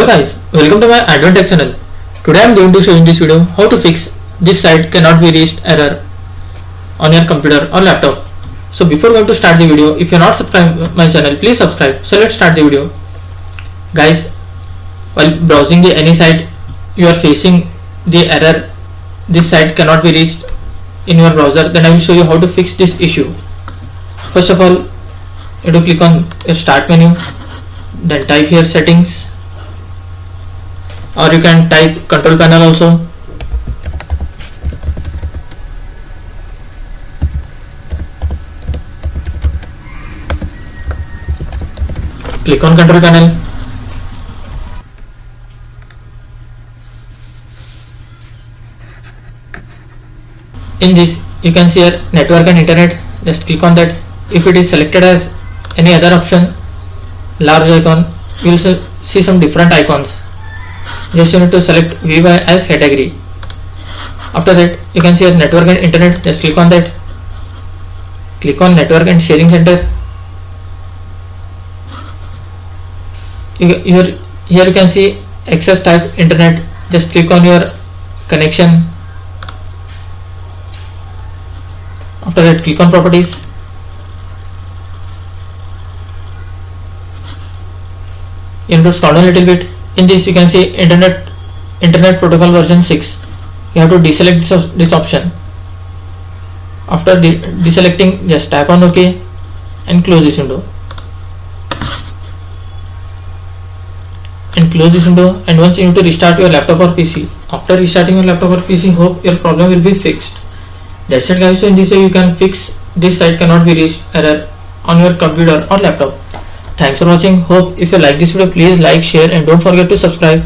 Hello guys, welcome to my Advent Tech channel. Today I am going to show in this video how to fix this site cannot be reached error on your computer or laptop. So before going to start the video, if you are not subscribed my channel, please subscribe. So let's start the video. Guys, while browsing the any site, you are facing the error this site cannot be reached in your browser, then I will show you how to fix this issue. First of all, you have to click on your start menu, then type here settings, or you can type control panel also. Click on control panel. In this you can see here network and internet. Just click on that. If it is selected as any other option, large icon, you will see some different icons. Just you need to select view as category. After that you can see here network and internet. Just click on that. Click on network and sharing center. Here you can see access type internet. Just click on your connection. After that click on properties. You need to scroll down a little bit. In this you can see internet protocol version 6. You have to deselect this option. After deselecting, just tap on OK and close this window. And once you need to restart your laptop or PC. After restarting your laptop or PC, hope your problem will be fixed. That's it guys. So in this way you can fix this site cannot be reached error on your computer or laptop. Thanks for watching. Hope if you like this video, please like, share and don't forget to subscribe.